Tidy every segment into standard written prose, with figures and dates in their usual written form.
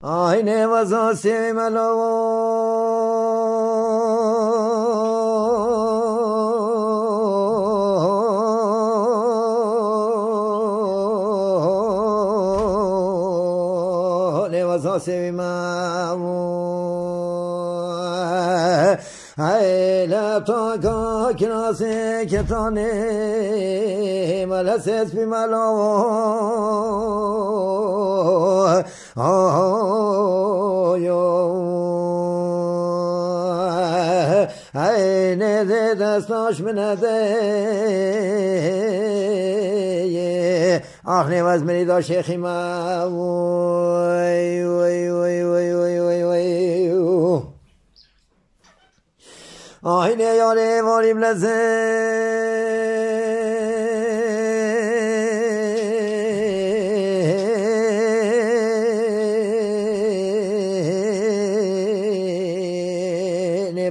آینه وزا سیملو نوزا سیملو ایلا تا کا کناسه کتانه ملسس بیملو اینه دستاش منده آخ نواز منی دا شیخی ما وی وی وی وی وی وی وی آینه یاره واریم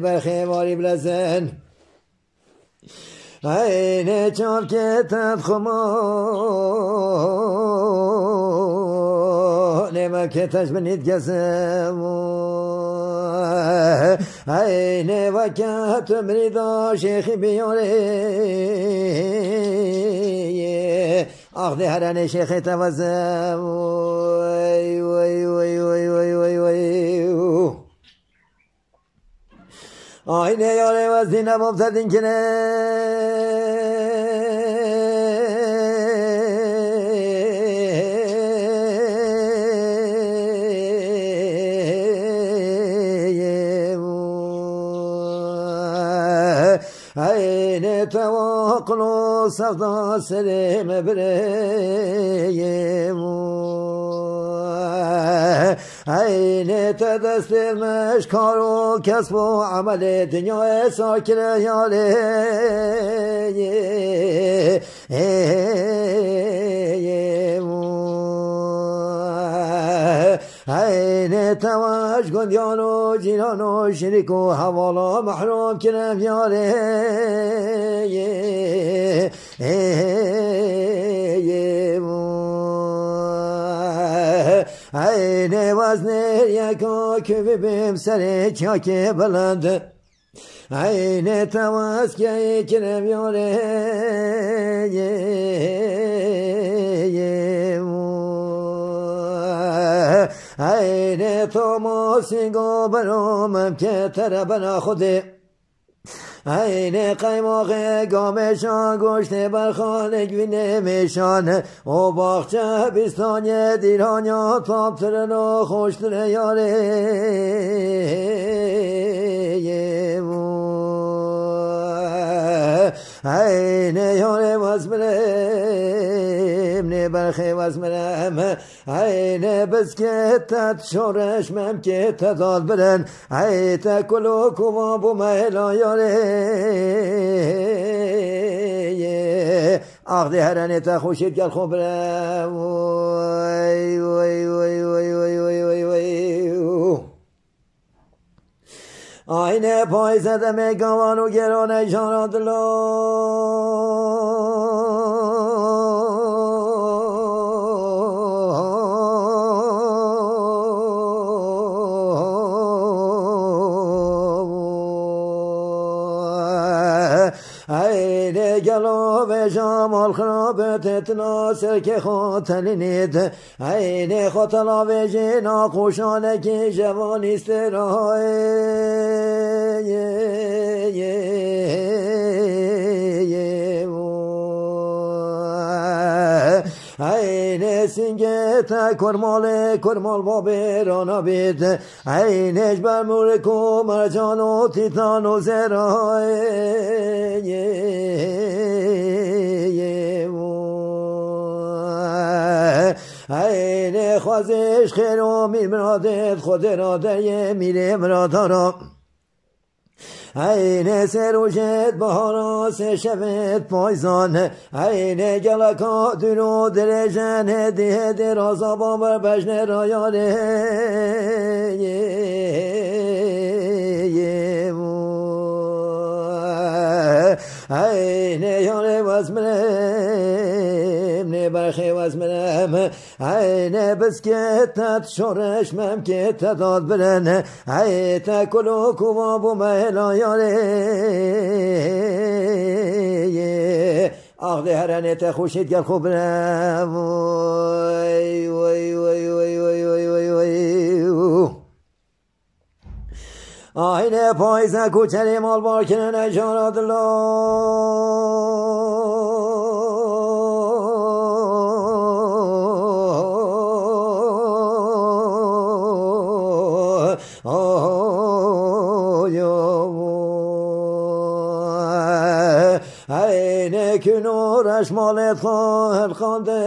برخی واری بلزن اینه چار که تدخما نمکتش بنید گزم اینه وکت مریدا شیخی بیاره آخده هرانه شیخی توزم وی وی وی وی وی وی وی آینه یاره وزدی نمامزدین کنه اینه توقل و صفدا سرم بریم اینه تدستمش کار و کسب و عمل دنیا ساکر یاله اینه تواش گندیان و جیران و شریک و حوالا محروم کنم یاله اینه وزنه یکا که ببیم سر چاک بلند اینه تواز که کنم یاله اینه تو موسیقا برامم که تر بنا خوده اینه قیماق گامشان گوشت برخانه گوینه میشان و باخچه بیستانی دیرانیا تابترن و خوشتر یاره اینه یاره وزمرم نه برخی وزمرم اینه بسکتت شورش ممکت داد برن ایت کلو کوا بو مهلا یاره آخده هرانه تا خوشید گل خوب برم وی وی وی وی وی وی وی وی آینه پای زدم گوان و گرانه جانات اینه گلا و جمال خرابت اتنا سرک خاطلینید اینه خاطلا و جنا خوشانه که جوانیست رای اینه سینگه تا کرمال بابه رانا بید اینش برمور کو مرجان و تیتان و زرای اینه خوازش خیر و میرمرادت خود را در میره مرادارا اینه سروشت بهارا سه شبت پایزان اینه گلکا دونو درجن هدیه درازا بامر بجن رایانه اینه یاره وزمرم نه بخیوز منم عین بسکتت شورش ممکت داد برن ای تکلو کوابو مهلا یاره آخ هرانت خوشید گل خوب برم وی وی وی وی وی وی وی وی آینه پایزه کوچری مال بار کنن جاراد عین کنورش مال خواهر خانده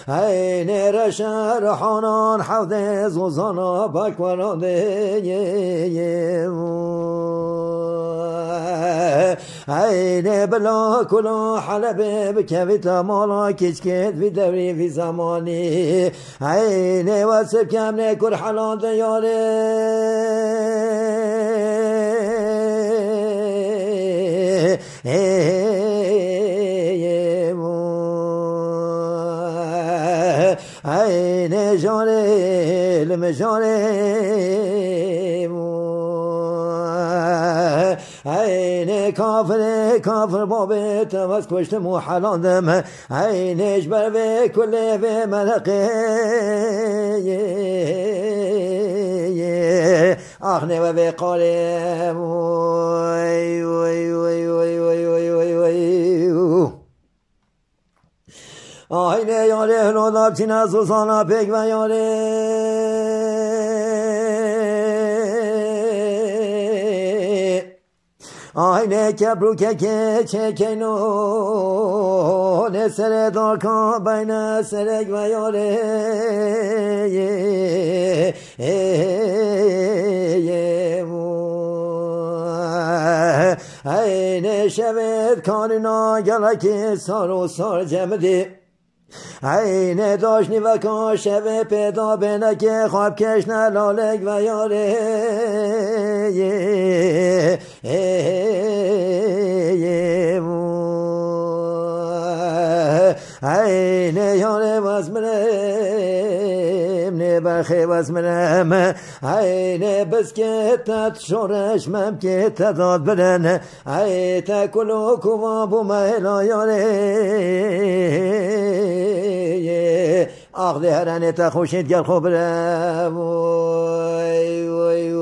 عین رشر حانان حوده زوزانا بکورانده عین بلا کلا حلبه بکویت مالا کچکت وی دوری وی زمانی عین وصف کم نکر حلان دیاره عین جاره لمجاره عین کافر بابت وز کشت مو حلاندم عینش بر به کله به ملقه آخنه و به قالم وی وی وی وی وی وی وی وی آینه یاره هلوداب چین از روزانا پک و یاره آینه کبرو که چکنو نسر دارکا بین سرک و یاره عین شود کارنا گلکی سار و سار جمدی عین داشنی و کاشوه پیدا بنکه خواب کش نلالک و یاره عین یاره وزمرم نبرخی وزمرم عین بسکتت شورش ممکت داد برن عین تکلو کوابو مهلا یاره آخ هرانت خوشید گل خوب برم وی وی